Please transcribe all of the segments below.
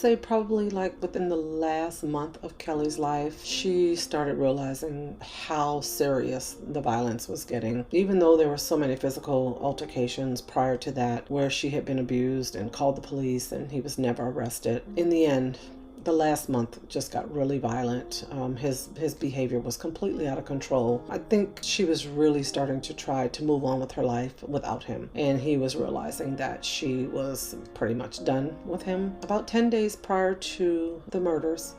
say probably like within the last month of Kelly's life, she started realizing how serious the violence was getting. Even though there were so many physical altercations prior to that where she had been abused and called the police and he was never arrested, in the end, the last month just got really violent. His behavior was completely out of control. I think she was really starting to try to move on with her life without him. And he was realizing that she was pretty much done with him. About 10 days prior to the murders,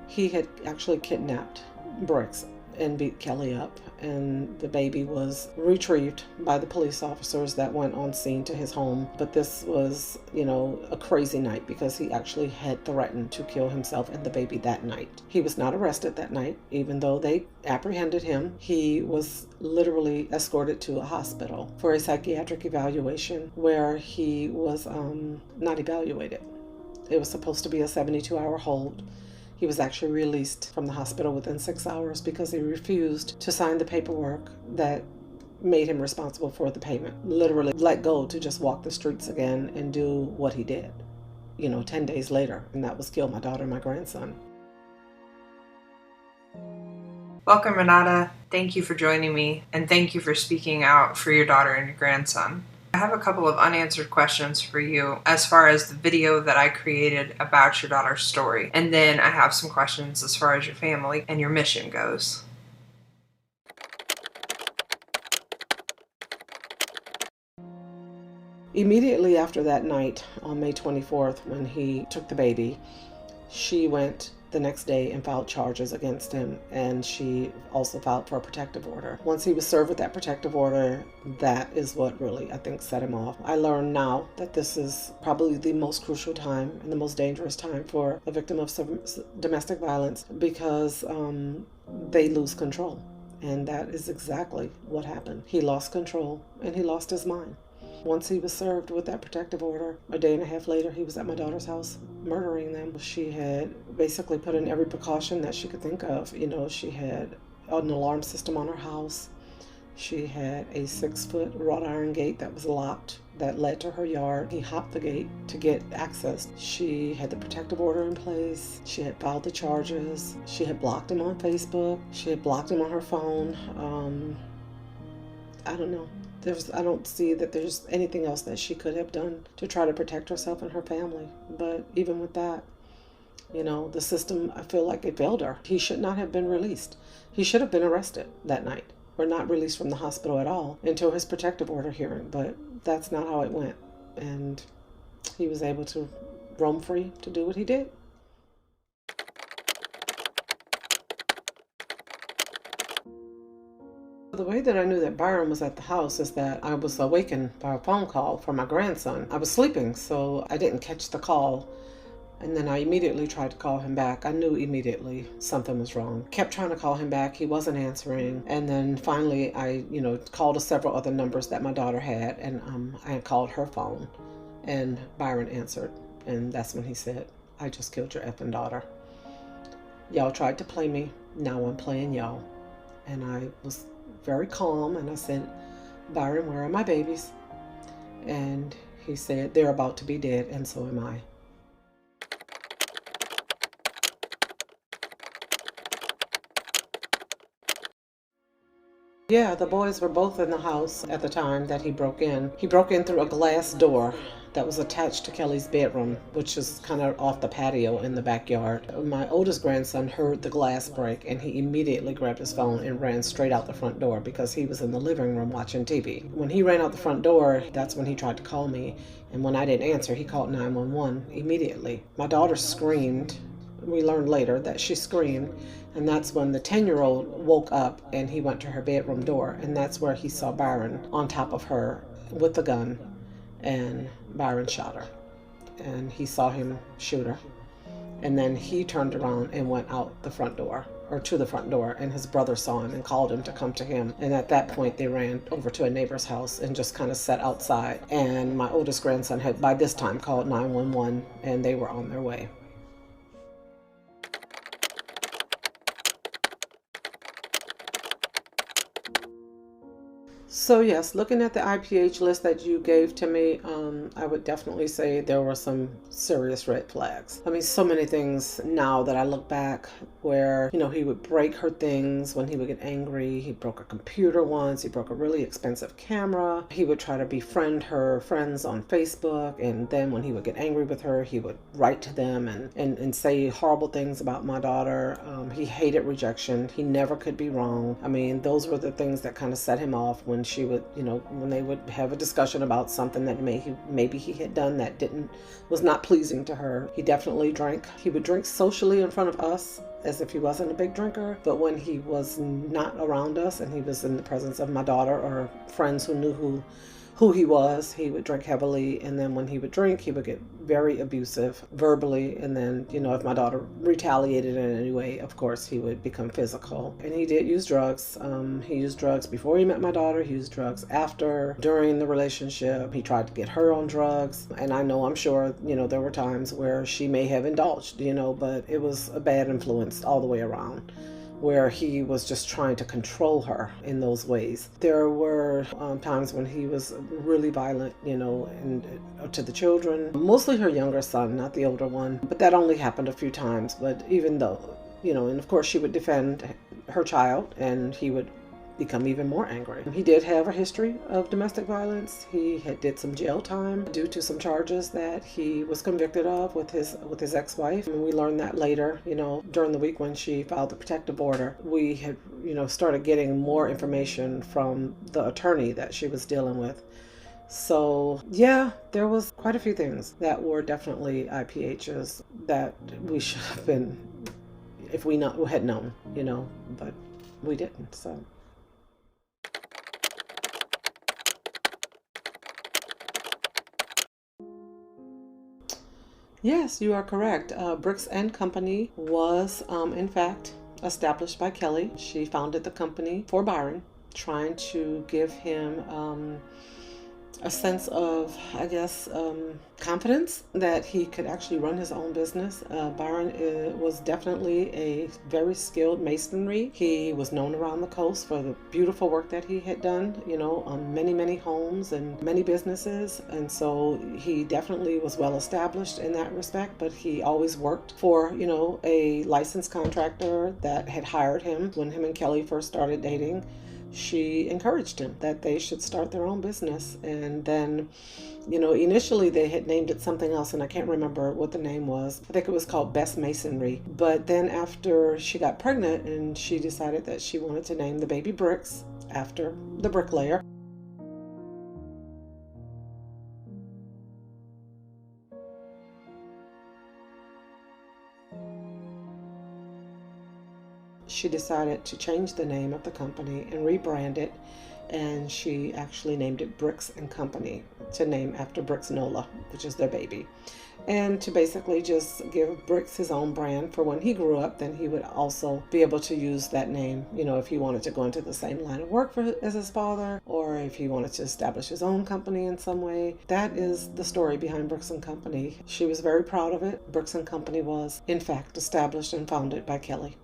he had actually kidnapped Brixx and beat Kelly up, and the baby was retrieved by the police officers that went on scene to his home. But this was, a crazy night because he actually had threatened to kill himself and the baby that night. He was not arrested that night, even though they apprehended him. He was literally escorted to a hospital for a psychiatric evaluation where he was not evaluated. It was supposed to be a 72-hour hold. He was actually released from the hospital within 6 hours because he refused to sign the paperwork that made him responsible for the payment. Literally let go to just walk the streets again and do what he did, 10 days later, and that was kill my daughter and my grandson. Welcome, Renata. Thank you for joining me, and thank you for speaking out for your daughter and your grandson. I have a couple of unanswered questions for you as far as the video that I created about your daughter's story. And then I have some questions as far as your family and your mission goes. Immediately after that night, on May 24th, when he took the baby, she went the next day and filed charges against him, and she also filed for a protective order. Once he was served with that protective order, that is what really, I think, set him off. I learned now that this is probably the most crucial time and the most dangerous time for a victim of domestic violence because they lose control. And that is exactly what happened. He lost control and he lost his mind. Once he was served with that protective order, a day and a half later, he was at my daughter's house murdering them. She had basically put in every precaution that she could think of. She had an alarm system on her house. She had a 6-foot wrought iron gate that was locked that led to her yard. He hopped the gate to get access. She had the protective order in place. She had filed the charges. She had blocked him on Facebook. She had blocked him on her phone. I don't know. I don't see that there's anything else that she could have done to try to protect herself and her family. But even with that, the system, I feel like it failed her. He should not have been released. He should have been arrested that night or not released from the hospital at all until his protective order hearing. But that's not how it went. And he was able to roam free to do what he did. The way that I knew that Byron was at the house is that I was awakened by a phone call from my grandson. I was sleeping, so I didn't catch the call. And then I immediately tried to call him back. I knew immediately something was wrong. Kept trying to call him back. He wasn't answering. And then finally I, called several other numbers that my daughter had. And I had called her phone. And Byron answered. And that's when he said, "I just killed your effing daughter. Y'all tried to play me. Now I'm playing y'all." And I was very calm, and I said, "Byron, where are my babies?" And he said, "They're about to be dead, and so am I." Yeah, the boys were both in the house at the time that he broke in. He broke in through a glass door that was attached to Kelly's bedroom, which is kind of off the patio in the backyard. My oldest grandson heard the glass break, and he immediately grabbed his phone and ran straight out the front door because he was in the living room watching TV. When he ran out the front door, that's when he tried to call me, and when I didn't answer, he called 911 immediately. My daughter screamed. We learned later that she screamed, and that's when the 10-year-old woke up and he went to her bedroom door, and that's where he saw Byron on top of her with the gun, and Byron shot her, and he saw him shoot her. And then he turned around and went out the front door, or to the front door, and his brother saw him and called him to come to him. And at that point, they ran over to a neighbor's house and just kind of sat outside. And my oldest grandson had, by this time, called 911, and they were on their way. So yes, looking at the IPH list that you gave to me, I would definitely say there were some serious red flags. I mean, so many things now that I look back where, he would break her things when he would get angry. He broke a computer once. He broke a really expensive camera. He would try to befriend her friends on Facebook. And then when he would get angry with her, he would write to them and say horrible things about my daughter. He hated rejection. He never could be wrong. I mean, those were the things that kind of set him off when she would, when they would have a discussion about something that maybe he had done that was not pleasing to her. He definitely drank. He would drink socially in front of us as if he wasn't a big drinker, but when he was not around us and he was in the presence of my daughter or friends who knew who he was, he would drink heavily. And then when he would drink, he would get very abusive verbally. And then, if my daughter retaliated in any way, of course, he would become physical. And he did use drugs. He used drugs before he met my daughter. He used drugs after, during the relationship. He tried to get her on drugs. And I'm sure, there were times where she may have indulged, but it was a bad influence all the way around, where he was just trying to control her in those ways. There were times when he was really violent, and to the children, mostly her younger son, not the older one, but that only happened a few times. But even though, and of course she would defend her child, and he would become even more angry. He did have a history of domestic violence. He did some jail time due to some charges that he was convicted of with his ex-wife. And we learned that later, during the week when she filed the protective order. We had, started getting more information from the attorney that she was dealing with. So yeah, there was quite a few things that were definitely IPHs that we should have been, if we had known, but we didn't. So. Yes, you are correct. Brixx and Company was, in fact, established by Kelli. She founded the company for Byron, trying to give him a sense of, I guess, confidence that he could actually run his own business. Byron was definitely a very skilled masonry. He was known around the coast for the beautiful work that he had done, on many, many homes and many businesses. And so he definitely was well established in that respect, but he always worked for, a licensed contractor that had hired him when him and Kelli first started dating. She encouraged him that they should start their own business. And then, initially they had named it something else, and I can't remember what the name was. I think it was called Best Masonry. But then after she got pregnant, and she decided that she wanted to name the baby Brixx after the bricklayer. She decided to change the name of the company and rebrand it, and she actually named it Brixx and Company, to name after Brixx Nola, which is their baby, and to basically just give Brixx his own brand for when he grew up. Then he would also be able to use that name, if he wanted to go into the same line of work as his father, or if he wanted to establish his own company in some way. That is the story behind Brixx and Company. She was very proud of it. Brixx and Company was, in fact, established and founded by Kelli.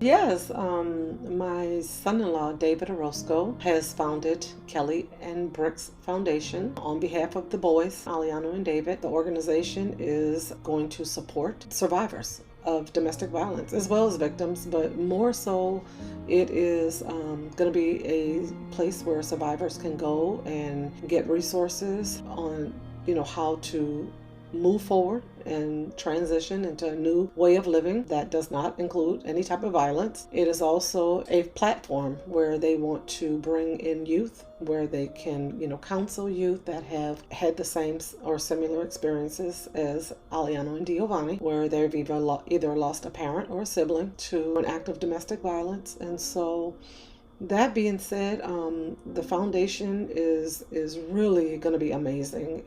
Yes, my son-in-law, David Orozco, has founded Kelli and Brixx Foundation on behalf of the boys, Aliano and David. The organization is going to support survivors of domestic violence as well as victims, but more so it is going to be a place where survivors can go and get resources on, how to move forward and transition into a new way of living that does not include any type of violence. It is also a platform where they want to bring in youth, where they can, counsel youth that have had the same or similar experiences as Aliano and Giovanni, where they've either lost a parent or a sibling to an act of domestic violence. And so that being said, the foundation is really going to be amazing.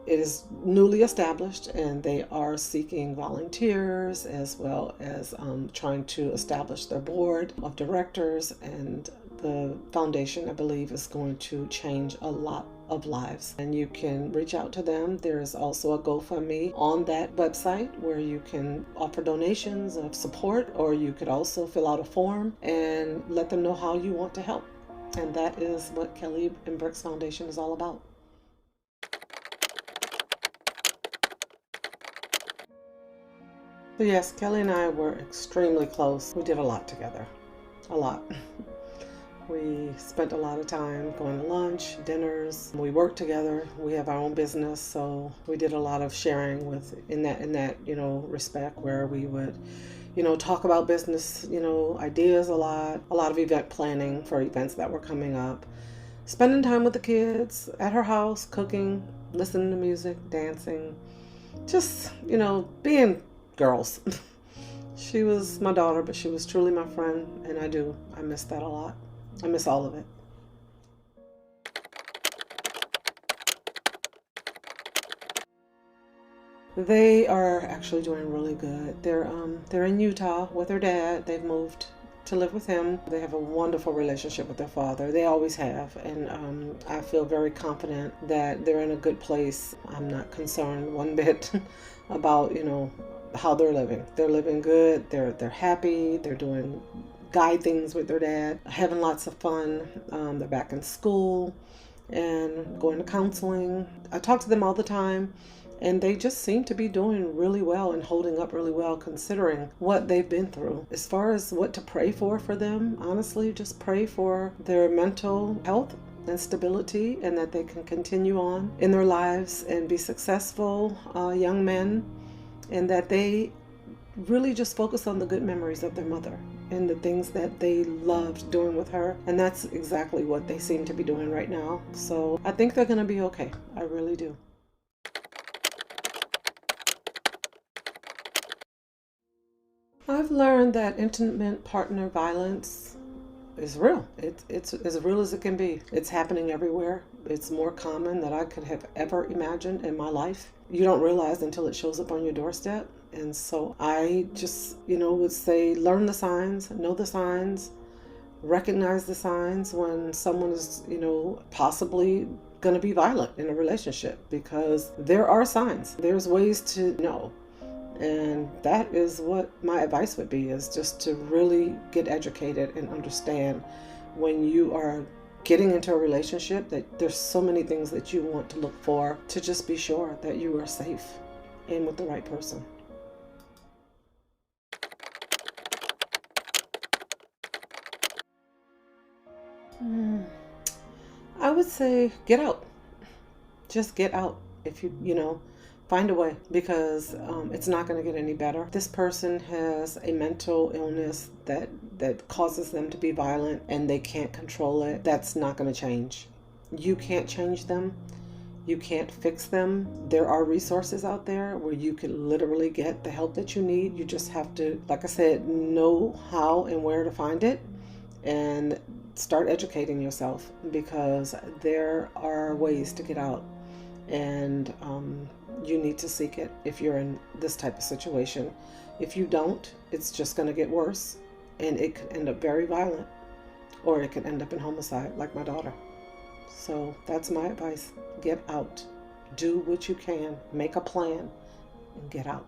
It is newly established, and they are seeking volunteers as well as trying to establish their board of directors. And the foundation, I believe, is going to change a lot of lives. And you can reach out to them. There's also a GoFundMe on that website where you can offer donations of support, or you could also fill out a form and let them know how you want to help. And that is what Kelli and Brixx Foundation is all about. So yes, Kelli and I were extremely close. We did a lot together. A lot. We spent a lot of time going to lunch, dinners. We worked together. We have our own business, so we did a lot of sharing with in that respect, where we would talk about business, ideas a lot of event planning for events that were coming up, spending time with the kids at her house, cooking, listening to music, dancing, just, being girls. She was my daughter, but she was truly my friend, and I miss that a lot. I miss all of it. They are actually doing really good. They're in Utah with their dad. They've moved to live with him. They have a wonderful relationship with their father. They always have, and I feel very confident that they're in a good place. I'm not concerned one bit about how they're living. They're living good. They're happy. They're doing guy things with their dad, having lots of fun. They're back in school and going to counseling. I talk to them all the time, and they just seem to be doing really well and holding up really well considering what they've been through. As far as what to pray for them, honestly, just pray for their mental health and stability, and that they can continue on in their lives and be successful young men, and that they really just focus on the good memories of their mother and the things that they loved doing with her. And that's exactly what they seem to be doing right now. So I think they're going to be okay. I really do. I've learned that intimate partner violence is real. It's as real as it can be. It's happening everywhere. It's more common than I could have ever imagined in my life. You don't realize until it shows up on your doorstep. And so I just, would say learn the signs, know the signs, recognize the signs when someone is, possibly going to be violent in a relationship, because there are signs. There's ways to know. And that is what my advice would be, is just to really get educated and understand when you are getting into a relationship that there's so many things that you want to look for, to just be sure that you are safe and with the right person. I would say get out. Just get out. If you find a way, because it's not going to get any better. This person has a mental illness that causes them to be violent, and they can't control it. That's not going to change. You can't change them. You can't fix them. There are resources out there where you can literally get the help that you need. You just have to, like I said, know how and where to find it, and start educating yourself, because there are ways to get out. And you need to seek it if you're in this type of situation. If you don't, it's just going to get worse, and it could end up very violent, or it could end up in homicide, like my daughter. So that's my advice. Get out. Do what you can. Make a plan and get out.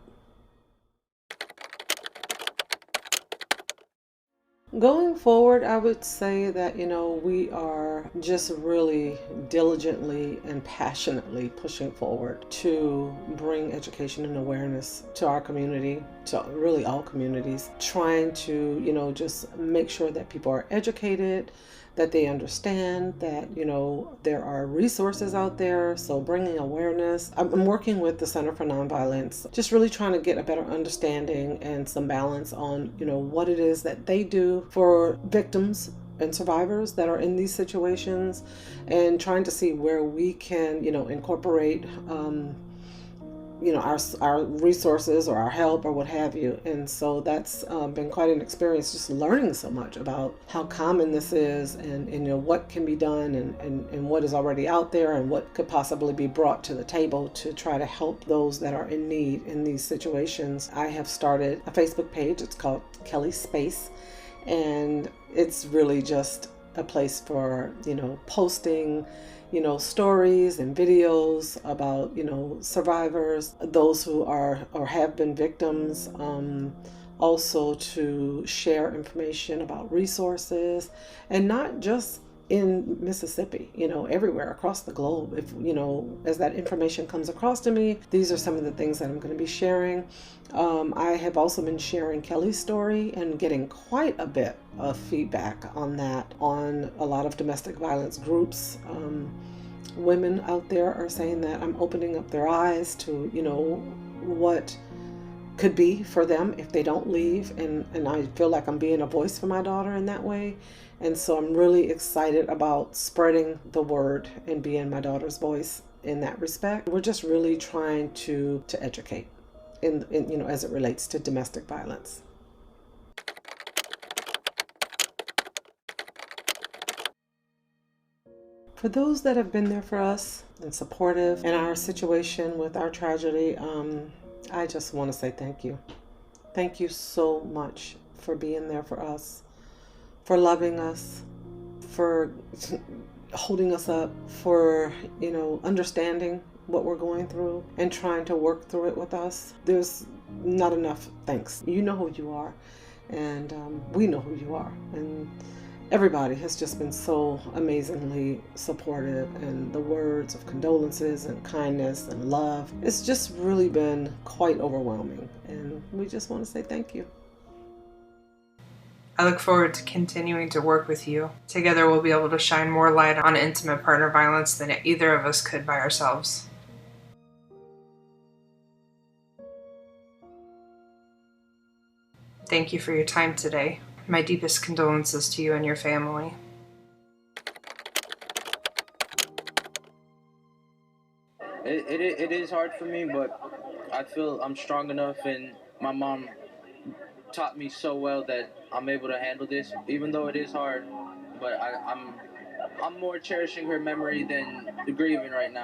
Going forward, I would say that, we are just really diligently and passionately pushing forward to bring education and awareness to our community, to really all communities, trying to, just make sure that people are educated, that they understand that, there are resources out there. So bringing awareness. I'm working with the Center for Nonviolence, just really trying to get a better understanding and some balance on, what it is that they do for victims and survivors that are in these situations, and trying to see where we can, incorporate, our resources or our help or what have you. And so that's been quite an experience, just learning so much about how common this is, and what can be done, and what is already out there, and what could possibly be brought to the table to try to help those that are in need in these situations. I have started a Facebook page. It's called Kelli Space, and it's really just a place for, posting stories and videos about, survivors, those who are or have been victims. Also to share information about resources, and not just in Mississippi, everywhere across the globe. If, as that information comes across to me, these are some of the things that I'm going to be sharing. I have also been sharing Kelly's story and getting quite a bit of feedback on that on a lot of domestic violence groups. Women out there are saying that I'm opening up their eyes to, what could be for them if they don't leave, and I feel like I'm being a voice for my daughter in that way. And so I'm really excited about spreading the word and being my daughter's voice in that respect. We're just really trying to educate in as it relates to domestic violence. For those that have been there for us and supportive in our situation with our tragedy, I just want to say thank you. Thank you so much for being there for us, for loving us, for holding us up, for, understanding what we're going through and trying to work through it with us. There's not enough thanks. You know who you are, and we know who you are. And everybody has just been so amazingly supportive, and the words of condolences and kindness and love. It's just really been quite overwhelming, and we just want to say thank you. I look forward to continuing to work with you. Together we'll be able to shine more light on intimate partner violence than either of us could by ourselves. Thank you for your time today. My deepest condolences to you and your family. It is hard for me, but I feel I'm strong enough, and my mom taught me so well that I'm able to handle this, even though it is hard. But I'm more cherishing her memory than the grieving right now.